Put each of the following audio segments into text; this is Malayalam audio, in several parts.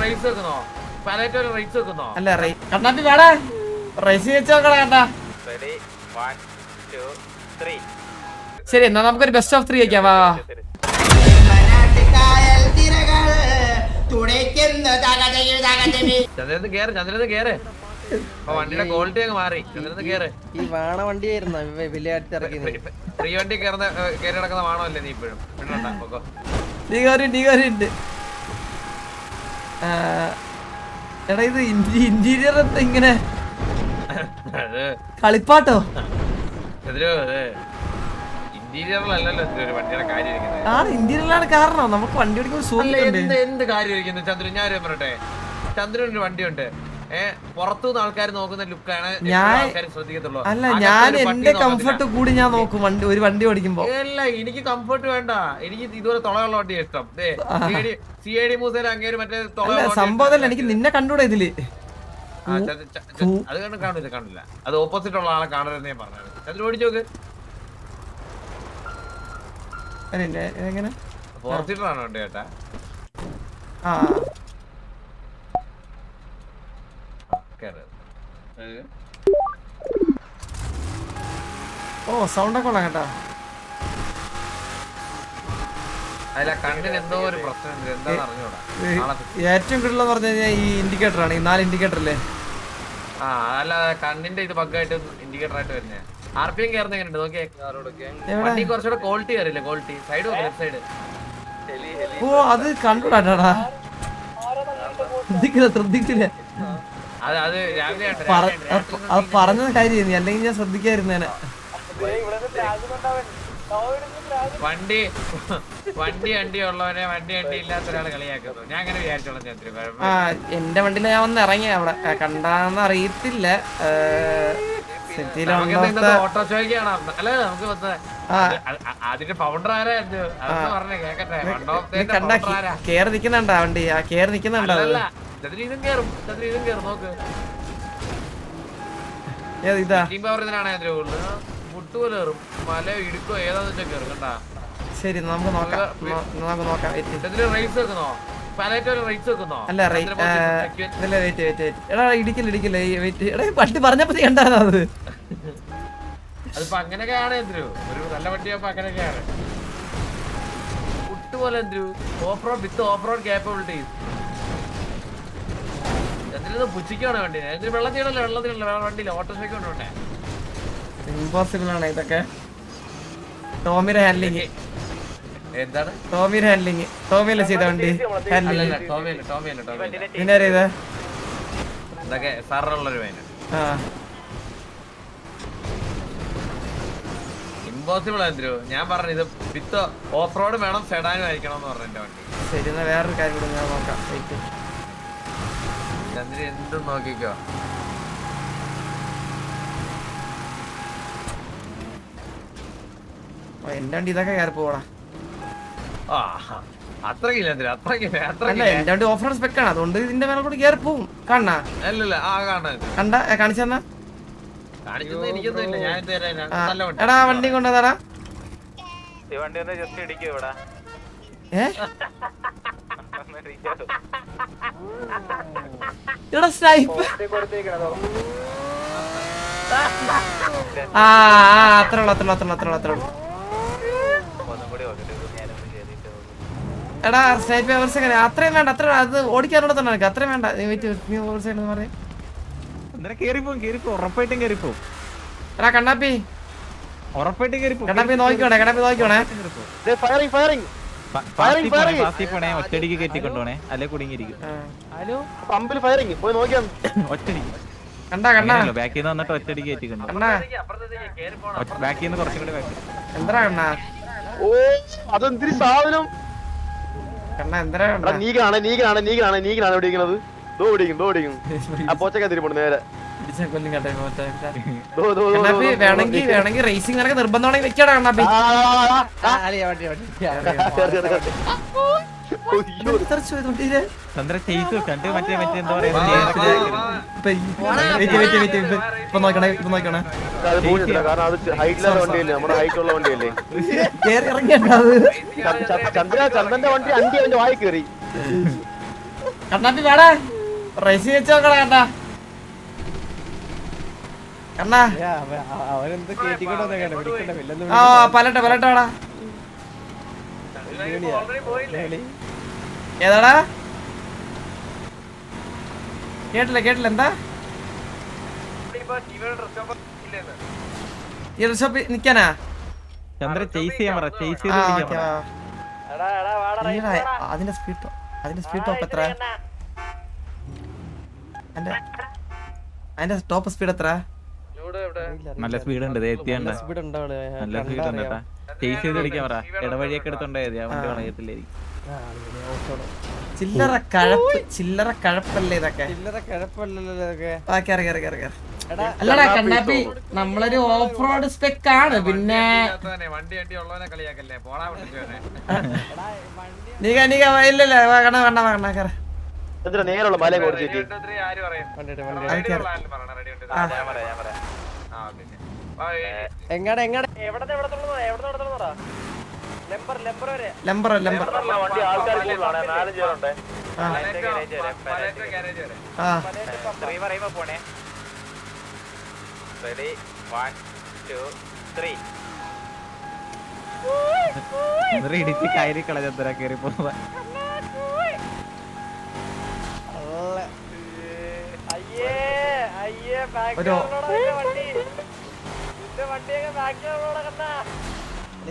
റേസ് വെക്കുന്നോ? പാലറ്റോര് റേസ് വെക്കുന്നോ? അല്ല കണ്ണാപ്പി വേടാ റേസ് വെച്ചോക്കടാ കണ്ടാ. ശരി എന്നാ നമുക്കൊരു ബെസ്റ്റ് ഓഫ് 3 വെക്കാം. വാ ചന്ദ്രന് കേറ്. വണ്ടിയുടെ ക്വാളിറ്റി അങ്ങ് മാറി. ചന്ദ്രന് കേറ്. ഈ വാണ വണ്ടിയായിരുന്നു ഫ്രീ വണ്ടി കയറി നടക്കുന്ന വാണമല്ലേ നീ ഇപ്പോഴും? ഉണ്ട്. എടാ ഇത് ഇന്റീരിയർ എന്താ ഇങ്ങനെ കളിപ്പാട്ടോ? ഇന്റീരിയറിലാണ് കാരണം നമുക്ക് വണ്ടി ഓടിക്കുമ്പോൾ എന്ത് കാര്യം ചന്ദ്രൻ? ഞാൻ പറയട്ടെ, ചന്ദ്രനൊരു വണ്ടിയുണ്ട്, പുറത്തുനിന്ന് ആൾക്കാർ നോക്കുന്ന ലുക്കാണ് ശ്രദ്ധിക്കത്തുള്ളൂ. അല്ല ഞാൻ എന്റെ കംഫർട്ട് കൂടി ഞാൻ നോക്കും ഒരു വണ്ടി ഓടിക്കുമ്പോ. അല്ല എനിക്ക് കംഫർട്ട് വേണ്ട, എനിക്ക് ഇതുപോലെ തുളയുള്ള വണ്ടിയാ ഇഷ്ടം. CID മൂസേന അങ്ങേര് മറ്റേ സംഭവം എനിക്ക് നിന്നെ കണ്ടൂടെ ഇതില്. അത് കാണില്ല. അത് ഓപ്പോസിറ്റ് ഉള്ള ആളെ കാണരുതെന്ന് ഞാൻ പറഞ്ഞത്. ചന്ദ്രൻ ഓടിച്ചു നോക്ക്. എങ്ങനെ ഫോർ സീറ്റർ ആണോ വണ്ടി ചേട്ടാ? ഓ സൗണ്ട് ഒക്കെ കേട്ടാ. അല്ല കണ്ണിന് എന്തോ ഒരു പ്രശ്നം എന്താന്ന് അറിഞ്ഞൂടാ. ഏറ്റവും കൂടുതൽ പറഞ്ഞു കഴിഞ്ഞാൽ ഈ ഇൻഡിക്കേറ്റർ ആണ്, ഈ 4 ഇൻഡിക്കേറ്റർ അല്ലേ? അല്ല കണ്ണിന്റെ ഇത് ബഗ്ഗായിട്ട് ഇൻഡിക്കേറ്റർ ആയിട്ട് വരുന്നേ. RPM കയറുന്ന എങ്ങനെയുണ്ട് നോക്കിയേ. വണ്ടി കുറച്ചുകൂടെ ക്വാളിറ്റി കയറില്ലേ? Quality side left side. ഓ അത് കണ്ടുടാടാ, ശ്രദ്ധിക്കില്ല. അത് രാവിലെ അത് പറഞ്ഞത് കാര്യം, അല്ലെങ്കിൽ ഞാൻ ശ്രദ്ധിക്കാതിരുന്നേനെ. വണ്ടി ഉള്ളവനെ വണ്ടി ഇല്ലാത്ത ഒരാൾ കളിയാക്കുന്നു. ഞാൻ അങ്ങനെ വിചാരിച്ചോളാം ചന്ദ്രൻ. എന്റെ വണ്ടിയില് ഞാൻ വന്ന് ഇറങ്ങി, അവിടെ കണ്ടാന്ന് അറിയത്തില്ല. ഓട്ടോ ഷോയ്ക്കാണ് അല്ലെ നമുക്ക് അതിന്റെ ഫൗണ്ടർ ആരാ പറഞ്ഞേ കേക്കട്ടെ. കേറി നിക്കുന്നുണ്ടാ വണ്ടി? കേറി നിക്കുന്നുണ്ടോ? ഇതും കേറും നോക്ക്. ഇതാ പവർ ഇതിനാണ് മുട്ടുപോലെ കയറും, മല ഇടുക്കോ ഏതാന്ന് വെച്ചാൽ കയറും കണ്ടാ. ശരി നമുക്ക് നോക്കാം. റേസ് വെക്കുന്നോ? പാലറ്റോര് റേസ് വെക്കുന്നോ? അല്ല എടാ ഇടിക്കില്ല വണ്ടി പറഞ്ഞപ്പോ കണ്ടാണോ അത്? അതിപ്പോ അങ്ങനെയൊക്കെയാണ് ഒരു നല്ല വണ്ടിയാകുമ്പോ അങ്ങനെയൊക്കെയാണ്. മുട്ടുപോലെ off road width off road capabilities. എന്തിനും പുച്ചിക്കാണ് വണ്ടി. വെള്ളത്തിനല്ല വണ്ടിയില്ല, ഓട്ടോഷയ്ക്ക് കൊണ്ടുപോണ്ടേ. ഇമ്പോസിബിൾ ആണ് ഇതൊക്കെ. ടോമിയുടെ ഹാൻഡ്ലിങ് എന്താണ്? ടോമിയുടെ ഹാൻഡ്ലിങ്. ടോമിയല്ലേ ചെയ്ത വണ്ടി ഹാൻഡ്ലിങ്? പിന്നെ അറിയത് ഇതൊക്കെ സാറുള്ളൊരു വേന. ഇമ്പോസിബിൾ ആയിരുന്നു. ഞാൻ പറഞ്ഞു ഇത് വിത്ത് ഓഫ് റോഡ് വേണം, സെഡാനും ആയിരിക്കണം എന്ന് പറഞ്ഞു എന്റെ വണ്ടി. ശരി എന്നാ വേറൊരു കാര്യം കൂടെ ഞാൻ നോക്കാം. ചന്ദ്രൻ എന്തും നോക്കിക്കോ. എന്റെ വണ്ടി ഇതൊക്കെ കയറി പോടാ. അത്രക്കില്ല എന്റെ വണ്ടി ഓഫ് റോഡ് സ്പെക്ക് ആണ്, അതുകൊണ്ട് ഇതിന്റെ മേലെ കൂടി കയറി പോവും. കാണാ കണ്ടാ കാണിച്ചെന്നാ? എടാ വണ്ടി കൊണ്ടുവന്നാടാ. എടാ സ്നൈപ്പ്. അത്രേ ഉള്ളൂ. എടാ സ്നൈപ്പ് അത്രയും വേണ്ട, അത് ഓടിക്കാനുള്ള തന്നെ എനിക്ക് അത്രയും വേണ്ട. എടാ കണ്ണാപ്പി നോക്കിക്കോണേ. ഒറ്റടിക്ക് കെട്ടിക്കൊണ്ടോണേ, അല്ലെ കുടുങ്ങിയിരിക്കും. കണ്ടാ ബാക്കിൽ നിന്ന് വന്നിട്ട് ഒറ്റടിക്ക് കയറ്റിക്കൊണ്ടു. ബാക്കിൽ നിന്ന് കുറച്ചും കൂടി എന്താ കണ്ണാ? ഓ അതെന്തിരി സാധനം. കണ്ണാ എന്താ നീ കാണാൻ ഓടിക്കുന്നത്. നേരെ വേണമെങ്കിൽ റേസിംഗ് ഇറങ്ങി നിർബന്ധമാണെങ്കിൽ വെക്കാടാ കണ്ണാപ്പി. ചന്ദ്ര ചെയ്തു കണ്ട് മറ്റേ എന്താ ഇപ്പൊ നോക്കണേ. കാരണം അത് ഹൈറ്റുള്ള വണ്ടിയല്ലേ, നമ്മുടെ ഹൈറ്റുള്ള വണ്ടിയല്ലേ. ഇറങ്ങിയത് ചന്ദ്രന്റെ വണ്ടി അവന്റെ വായി കയറി. കണ്ണാപ്പി വേടാ റൈസ് വെച്ച് നോക്കടാ കണ്ണാ കണ്ണാ അവനെന്ത് കേട്ടിക്കൊണ്ടോ ആ പലട്ടെ വേടാ ഏതാടാ കേട്ടില്ല എന്താ ഈ റിസോപ്പ് നിക്കാനാ ചന്ദ്ര ചേസ് ചെയ്യാൻ പറ ചേസ് ചെയ്ത് ആ, പിടിക്കാൻ ഓക്കേ, പറ. ആ. ഇല്ലടാ, അതിന്റെ സ്പീഡ് ടോപ്പ് എത്ര അതിന്റെ ടോപ്പ് സ്പീഡ് എത്ര നല്ല സ്പീഡ് ഉണ്ട് എത്തിയണ്ട നല്ല സ്പീഡ് ഉണ്ട് കേട്ടാ ചേസ് ചെയ്ത് പിടിക്കാൻ പറ ഇടവഴിയൊക്കെ എടുത്തോണ്ടായത് ആ വണ്ടി വളയത്തില്ലായിരിക്കും ചില്ലറ കഴപ്പല്ലേ ഇതൊക്കെ കിഴപ്പല്ലല്ലോ ആ, കേറി. അല്ലടാ കണ്ണാപ്പി നമ്മളൊരു ഓഫ് റോഡ് സ്പെക്ക് ആണ് പിന്നെ വണ്ടി ഉള്ളവനെ കളിയാക്കല്ലേ പോടാ വിളിച്ചോനെ നീക ഇല്ലല്ല കണ്ണ കേറ എന്തിനാ നേരെയുള്ള മല കൊടുത്തിട്ട് ആര് പറയും ലംബർ വണ്ടി ആൾക്കാർ കൂടുതലാണ് 4 പേരുണ്ട് ആ പോണേ റെഡി 1 2 3 ഇടിച്ച് കയറി കളഞ്ഞ കയറി പോവാ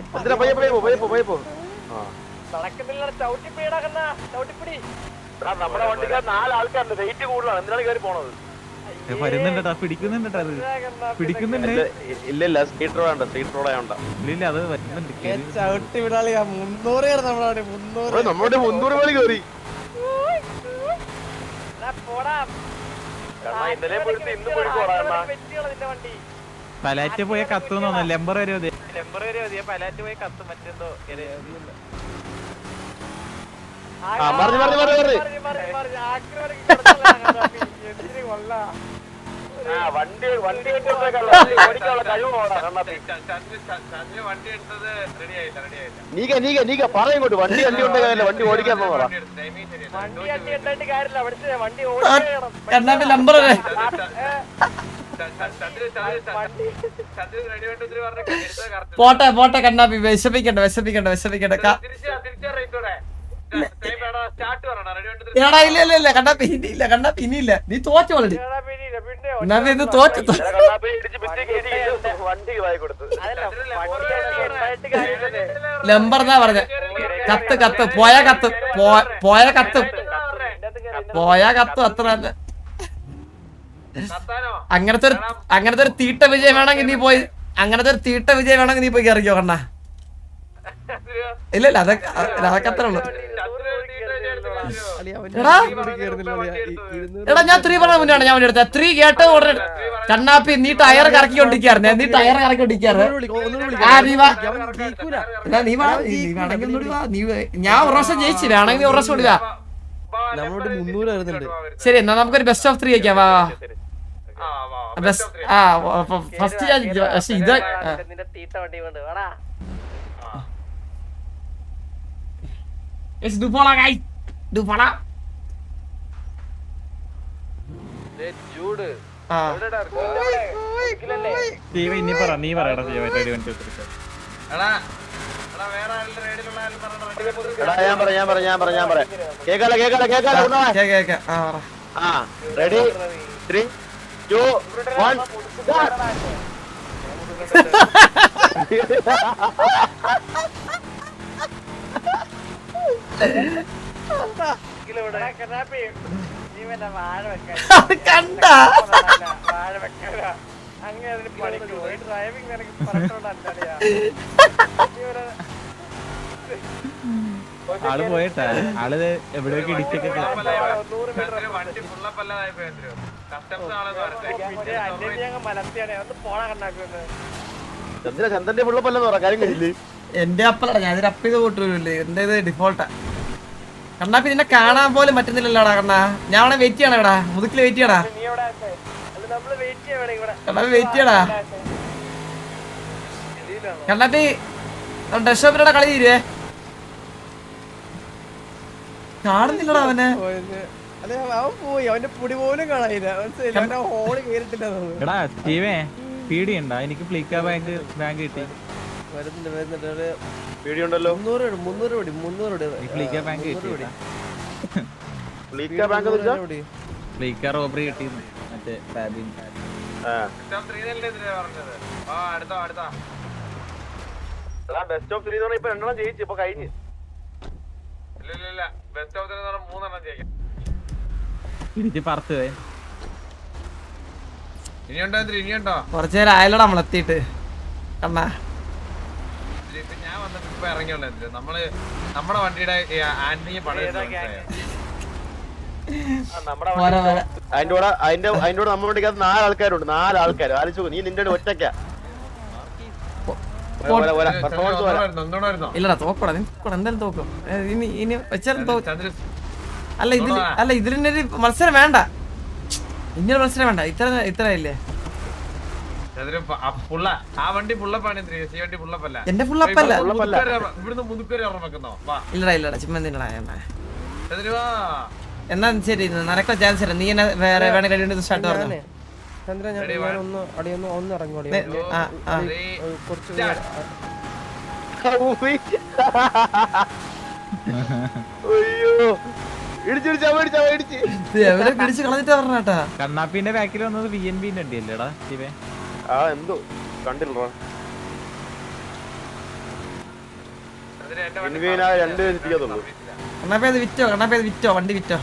എന്തിനാ പയ്യെ പോ നമ്മുടെ വണ്ടിക്കാർ 4 ആൾക്കാരുണ്ട് വെയിറ്റ് കൂടുതലാണ് എന്തിനാണ് കയറി പോണത് വരുന്നുണ്ടാ പിടിക്കുന്നുണ്ടാ അത് പിടിക്കുന്നുണ്ട് ഇല്ല സ്ട്രീറ്റ് റോഡ് സ്ട്രീറ്റ് റോഡ് ആയോണ്ട ഇല്ല അത് വരുന്നുണ്ട് ചവിട്ടി വിടാളിയാ 300 നമ്മളവിടെ 300 നമ്മുടെ 300 മണി കയറി പലാറ്റ് പോയ കത്തുന്നു ലെമ്പർ വരെ പലാറ്റ് പോയി കത്ത് മറ്റെന്തോ വണ്ടി വണ്ടി എടുത്തത് റെഡി ആയില്ല നീക പറയും കൊണ്ട് വണ്ടി ഉണ്ടെങ്കിൽ വണ്ടി ഓടിക്കാൻ പോകാം കണ്ണാപ്പി ലംബർ പോട്ടെ കണ്ണാപ്പി വിശപ്പിക്കണ്ട ഇല്ല കണ്ണാപ്പി ഇനിയില്ല നീ തോറ്റ ഓൾറെഡി കണ്ണാപ്പി ഇത് തോറ്റു ലംബർ എന്നാ പറഞ്ഞ കത്ത് പോയ കത്ത് അത്ര തന്നെ അങ്ങനത്തെ ഒരു തീട്ട വിജയം വേണമെങ്കിൽ നീ പോയി കയറിക്കോ കണ്ണാ ഇല്ല അതൊക്കെ അത്രേ ഉള്ളു എടാ ഞാൻ 3 പറഞ്ഞ മുന്നാണ് ഞാൻ എടുത്ത 3 കേട്ട ഉടനെ കണ്ണാപ്പി നീ ടയർ കറക്കിക്കൊണ്ടിരിക്കാറുണ്ട് ഞാൻ ഒരു പ്രാവശ്യം ജയിച്ചു വേണമെങ്കിൽ നീ ഒരു പ്രാവശ്യം കൊടുക്ക നമ്മളോട് 300 വരുന്നുണ്ട് ശരി എന്നാ നമുക്കൊരു ബെസ്റ്റ് ഓഫ് 3 വയ്ക്കാം വാ ഫസ്റ്റ് ഞാൻ പക്ഷെ ഇത് ഇനി പറ നീ പറയടാ ഞാൻ പറയാം കേക്കാല റെഡി 3 2 1 കണ്ട ആള് പോയിട്ടാ ആള് എവിടെയൊക്കെ ഇടിച്ചൊക്കെ ചന്ദ്രന്റെ ഫുള്ളപ്പല്ലെന്ന് പറ കാര്യം കഴിയില്ലേ എന്റെ അപ്പലടാ ഞാൻ അപ്പ് ചെയ്ത് കൂട്ടൂല്ലേ എന്റെ ഇത് ഡിഫോൾട്ടാ കണ്ണാപ്പി നിന്നെ കാണാൻ പോലും പറ്റുന്നില്ലല്ലോടാ കണ്ണാ ഞാൻ അവിടെ വെയിറ്റ് ചെയ്യണം എടാ മുതുക്കില് വെയിറ്റ് ചെയ്യടാ കണ്ണാപ്പി വെയിറ്റ് ചെയ്യടാ കണ്ണാപ്പി ഡ്രസ് ഷോപ്പിലൂടെ കളി തീരുവേ കാണുന്നില്ലടാ അവനെ അല്ലെ അവൻ പോയി, അവന്റെ പൊടി പോലും കാണാനില്ല, മനസ്സിലായില്ല, അവന്റെ ഹോള് കേറിട്ടില്ല തോന്നുന്നു. എടാ സ്റ്റീവേ പേടിയുണ്ടോ? എനിക്ക് ഫ്ലിക്ക ബാങ്ക് കിട്ടി. വരുന്നുണ്ട് ഒരു പേടിയുണ്ടല്ലോ. 300 ഫ്ലിക്ക ബാങ്ക് കിട്ടി. ഫ്ലീക്ക ബാങ്ക് എന്ന് വെച്ചാ ഫ്ലിക്ക റോബറി കിട്ടി മറ്റേ ഫാബിൻ. ബെസ്റ്റ് ഓഫ് 3 ഇപ്പൊ 2 ജയിച്ചു, ഇപ്പൊ കഴിഞ്ഞു. Best of 3 ജയിക്കാം. ഇടിച്ച് പറത്ത് ഇനിയുണ്ടോ കുറച്ചു നേരം ആയാലോടാ നമ്മളെത്തിയിട്ട് കണ്ണാ. ഞാൻ വന്നിട്ട് ഇപ്പൊ ഇറങ്ങിയുള്ളൂ. നമ്മള് നമ്മുടെ വണ്ടിയുടെ ആന്റിയെ പണിത് അതിന്റെ കൂടെ നമ്മുടെ വണ്ടിക്കകത്ത് 4 ആൾക്കാരുണ്ട്. 4 ആൾക്കാർ ആലോചിച്ചു. നീ നിന്റെ ഒറ്റയ്ക്കാ. ഇല്ലടാ തോക്കടാ, നീ എന്തായാലും തോക്കും. ഇനി വെച്ചാലും തോക്കും. അല്ല ഇതിലൊരു മത്സരം വേണ്ട, ഇനിയൊരു മത്സരം വേണ്ട. ഇത്ര ഇല്ലേ ആ വണ്ടി പുള്ളപ്പാണ്. വണ്ടി പുള്ളപ്പല്ല, എന്റെ ഫുള്ളപ്പല്ല. ഇവിടുന്ന് മുതുക്കരെ ഓർമ്മ വെക്കുന്നോ? ഇല്ലടാ ചുമ്മാ എന്തിനാ എന്നാ ശരി നടക്കോ ചാൻസ് തരാം. നീ എന്നെ വേറെ വേണമെങ്കിൽ സ്റ്റാർട്ട് പറഞ്ഞു. ചന്ദ്ര ഞാനൊന്ന് അടിയൊന്ന് ഇറങ്ങോടി കുറച്ച് അയ്യോ എവരെ പിടിച്ച് കളഞ്ഞിട്ട് പറഞ്ഞാട്ടാ. കണ്ണാപ്പിന്റെ ബാക്കിൽ വന്നത് VNB അല്ലേടാ സ്റ്റീവേ? ആ എന്തോ കണ്ടില്ല. 2 എത്തിക്കത്തുള്ളൂ. കണ്ണാപ്പേത് വിറ്റോ വണ്ടി വിറ്റോ.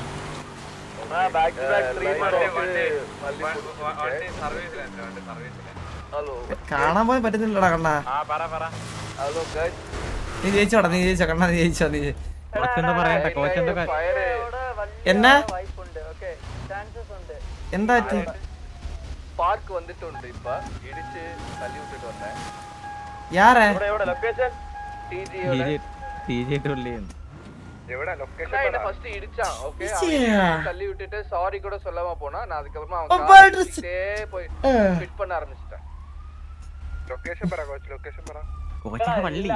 കാണാൻ പോലും പറ്റുന്നില്ലടാ കണ്ണാ. നീ ജയിച്ചോ കണ്ണാ, നീ ജയിച്ചോ. കോച്ചെന്താ പറയണ്ട? കോച്ചെന്താ എന്നാ എന്താ പറ്റി? പാർക്ക് വന്നിട്ടുണ്ട്. ഇപ്പൊ ഇടിച്ച് തല്ലി വിട്ടിട്ട് വന്നേ. യാരേ ലൊക്കേഷൻ ஃபர்ஸ்ட் இடிச்சான். ஓகே தள்ளி விட்டுட்டு சாரி கூட சொல்லாம போனா. நான் அதுக்கப்புறமா அவன் போய் ஃபிட் பண்ண ஆரம்பிச்சிட்டேன். லொகேஷன் பரா கோச், லொகேஷன் பரா കോച്ചൊക്കെ വള്ളി.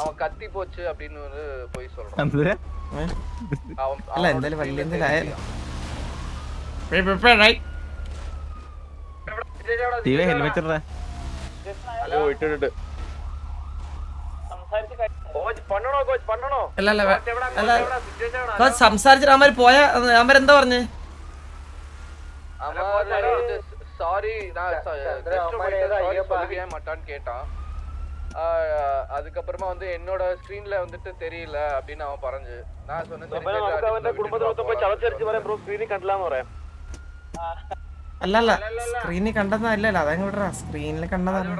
அவன் கத்தி போச்சு அப்படின்னு போய் சொல்றான். അല്ല എന്തായാലും വള്ളി എന്തായാലും ആയാലോ. സ്റ്റീവേ ഹെൽമെറ്റ് ഇടടാ. ഓ ഇട്ടിട്ട് സംസാരിച്ചിട്ട് അവന്മാര് പോയ അവന്മാരെന്താ പറഞ്ഞേ? சாரி மாட்டான்னு கேட்டான். அதுக்கப்புறமா வந்து என்னோட ஸ்கிரீன்ல வந்துட்டு தெரியல அப்படின்னு அவன் പറഞ്ഞു. நான் சொன்னேன் കുടുംബത്തിൽ മൊത്തം പോയി ചവച്ചരിച്ച് പറയാം ബ്രോ, സ്ക്രീനിൽ കണ്ടില്ലാന്ന് പറയാം. അല്ലല്ല സ്ക്രീനിൽ കണ്ടെന്നാ. അല്ലല്ല അതങ്ങ് വിടറാ, സ്ക്രീനിൽ കണ്ടതാണ്.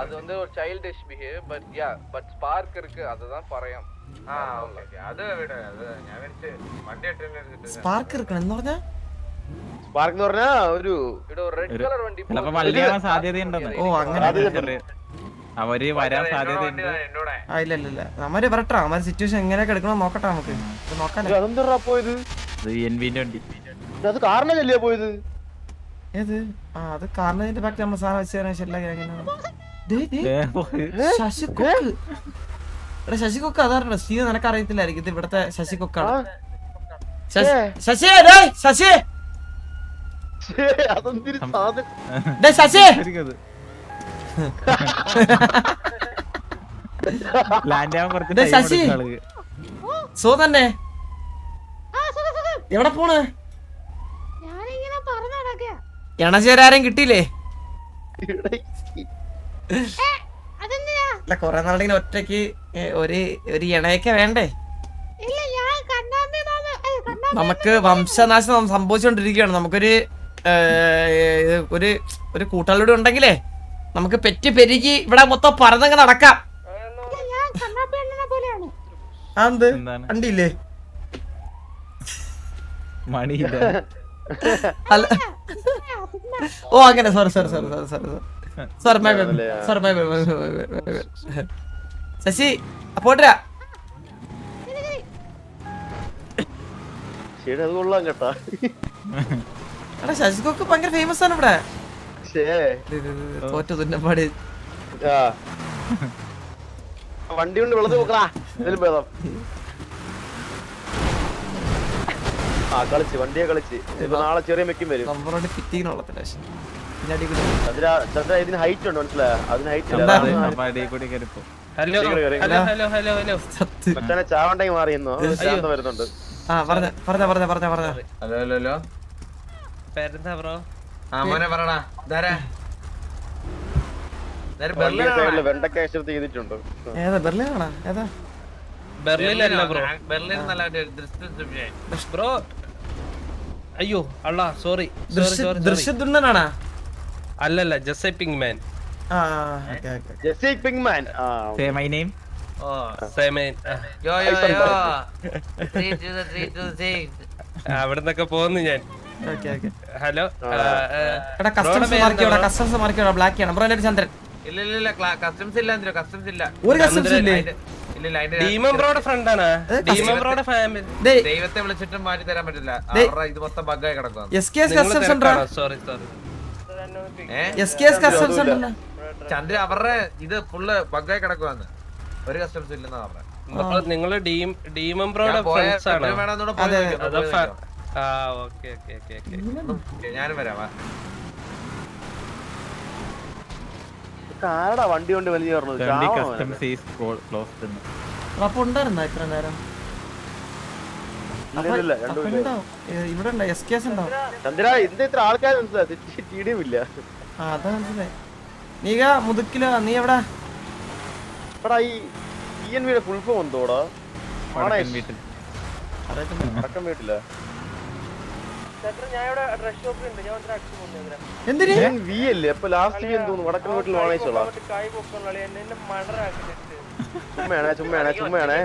அது வந்து ஒரு childish behavior, but spark இருக்கு, அதுதான் പറയാം. സ്പാർക്ക് എടുക്കണം എന്ന് പറഞ്ഞാ? സ്പാർക്ക് എന്ന് പറഞ്ഞാ ഒരു റെഡ് കളർ വണ്ടി ചിലപ്പോ വള്ളിയാവാൻ സാധ്യതയുണ്ടെന്ന്. ഓ അങ്ങനെ അവര് വരാൻ സാധ്യതയുണ്ട്. ഇല്ല നമ്മര് വരട്ടാ. നമ്മര് സിറ്റുവേഷൻ എങ്ങനെയൊക്കെ എടുക്കണം നോക്കട്ടെ. നമുക്ക് നോക്കാല്ലേ. അതെന്താ പോയത്? എൻവിന്റെ വണ്ടി. അത് കാരണല്ലേ പോയത്? ഏത്? അത് കാരണത്തിന്റെ ബാക്കി നമ്മൾ സാധനം വെച്ച് ശശികൊക്ക്. എടാ ശശികൊക്ക് അതാരണോ? സ്റ്റീവ് നിനക്ക് അറിയത്തില്ലായിരിക്കും. ഇത് ഇവിടത്തെ ശശികൊക്കാണ്. ശശി ശശി ശശി ലാൻഡ് ആവാൻ കുറച്ച് ശശി സോ തന്നെ എവിടെ പോണ്? എണചേരാരും കിട്ടിയില്ലേ? അല്ല കൊറേ നാളിങ്ങനെ ഒറ്റക്ക് ഒരു ഇണയൊക്കെ വേണ്ടേ? നമുക്ക് വംശനാശം സംഭവിച്ചുകൊണ്ടിരിക്കുകയാണ്. നമുക്കൊരു ഒരു കൂട്ടാളിയുടെ ഉണ്ടെങ്കിലേ നമുക്ക് പെറ്റ് പെരുകി ഇവിടെ മൊത്തം പറന്നങ്ങ് നടക്കാം. എന്ത് കണ്ടില്ലേ? മണിയില്ല. അല്ല ഓ അങ്ങനെ സോറി ശശി പോട്ടരാ. എടാ ശശികൊക്കെ ഭയങ്കര ഫേമസ് ആണ് ഇവിടെ. തോറ്റു തുന്നപ്പാട്. വണ്ടി കൊണ്ട് വെള്ളത്തിൽ നോക്കടാ ഇതിലും ഭേദം. ആ കളിച്ച് വണ്ടിയെ കളിച്ച് ഇപ്പൊ നാളെ ചെറിയ മെക്കും വരും. നമ്മളോട് ഫിറ്റിങ്ങിനുള്ളതില്ല പക്ഷെ പിന്നെ അടി കൂടി ചന്ദ്ര ഇതിന് ഹൈറ്റ് ഉണ്ട് മനസ്സിലായോ? അതിന് ഹൈറ്റ് കൂടി കയറിപ്പോ hello hello hello hello hello സത്ത്. മച്ചാനെ ചാവണ്ടെങ്കിൽ മാറിയെന്നോ ശാന്തം വരുന്നുണ്ട്. ആ പറഞ്ഞ ഹലോ ഹലോ ഹലോ പേരെന്താ ബ്രോ? ആ മോനെ പറടാ ഇതാരാ വണ്ടിയുടെ സൈഡില് വെണ്ടക്ക കഷ്ടത്ത് ചെയ്തിട്ടുണ്ട്. ഏതാ ബെർലിനാണോ ഏതാ? ബെർലിനല്ല ബ്രോ. ബെർലിൻ നല്ല ബ്രോ അയ്യോ അള്ളാ സോറി ദൃശ്യദുണ്ണനാണാ? അല്ലല്ല ജസ്റ്റ് പിങ് മാൻ. ആ ഓക്കെ ഓക്കെ. ജെസ്സി പിങ്മാൻ. ആ Say my name. യോ യോ യോ 3 to the 6 അവിടെ നിന്നൊക്കെ പോകുന്നു ഞാൻ. Okay okay. ഹലോ എടാ കസ്റ്റംസ് മാർക്കിയോടാ ബ്ലാക്ക് ആണ് ബ്രോ. എൻ്റെ ചന്ദ്രൻ ഇല്ല ഇല്ല ഇല്ല കസ്റ്റംസ് ഇല്ല എന്തിനോ കസ്റ്റംസ് ഇല്ല ഒരു കസ്റ്റംസ് ഇല്ലേ? ഇല്ല ഇല്ല അതിന്റെ ഡീമൻ ബ്രോയുടെ ഫ്രണ്ടാണ്. ഡീമൻ ബ്രോയുടെ ഫാമിലി. ഡേയ് ദൈവത്തെ വിളിച്ചിട്ടും മാറ്റി തരാൻ പറ്റില്ല. അവരുടെ ഇത് മൊത്തം ബഗ്ഗായി കിടക്കുക. എസ്കെഎസ് കസ്റ്റംസ് ഉണ്ടോ? Sorry sorry. എസ്കെഎസ് കസ്റ്റംസ് ഉണ്ടല്ലോ. ചന്ദ്ര അവരുടെ ഇത് ഫുള്ള് ബഗ്ഗായി കിടക്കുവാന്ന്. ഒരു കസ്റ്റംസ് ഇല്ലെന്നാ പറഞ്ഞത്. അപ്പൊ നിങ്ങള് ഡീമൻ ബ്രോയുടെ ഫ്രണ്ട്സ് ആണ്? ആ ഓക്കെ ഓക്കെ ഓക്കെ ഓക്കെ. ഞാനും വരാം. ആരടാ വണ്ടി കൊണ്ട് വലിയ പറഞ്ഞത്? Currently customs is closed. അപ്പൊ ഉണ്ടായിരുന്നോ ഇത്ര നേരം? ഇല്ല രണ്ടുമില്ല. ഇവിടെ ഉണ്ടോ എസ്കെഎസ് ഉണ്ടോ? ചന്ദ്ര ഇതിന്റെ ഇത്ര ആൾക്കാർ മനസ്സിലായി ടിഡിയും ഇല്ല. ആ അതാ മനസ്സിലായി. നീക മുതുക്കിലോ നീ എവിടാ? എടാ ഈ ENVയുടെ ഫുൾ ഫോം എന്തോടാ? വീട്ടിൽ അടക്കം വീട്ടില്ല. എന്തിന്? വി അല്ലേ അപ്പൊ ലാസ്റ്റ് വി എന്തോന്നു വടക്കൻ വീട്ടിൽ വാങ്ങിച്ചോളാം. ചുമ്മയാണേ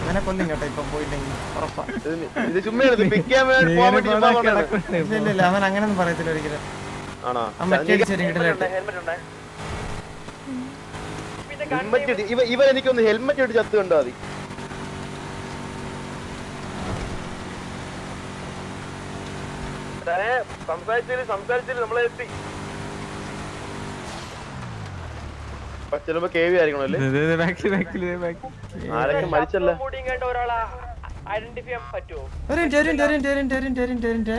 അങ്ങനെ കൊല്ലും കേട്ടോ ഇപ്പൊ പോയില്ലെങ്കിൽ ഉറപ്പാ. ഇത് ചുമ്മയാണ് പിക്ക് ചെയ്യാൻ വേണ്ടി പോകാൻ വേണ്ടി ചുമ്മാ പറഞ്ഞതാണ്. ഇല്ല ഇല്ല അവൻ അങ്ങനെയൊന്നും പറയത്തില്ല ഒരിക്കലും. ആണോ? മറ്റേ കിട്ടലായിട്ട് ഹെൽമെറ്റ് ഇവൻ എനിക്കൊന്ന് ഹെൽമെറ്റ് ഇട്ട് ചത്ത് കണ്ടാ മതി. സംസാരിച്ചില്ല നമ്മളെ എത്തി. ചിലപ്പോ KV ആയിരിക്കണം അല്ലേ? ആരൊക്കെ മരിച്ചല്ലേ? ഒരു മിനിറ്റ്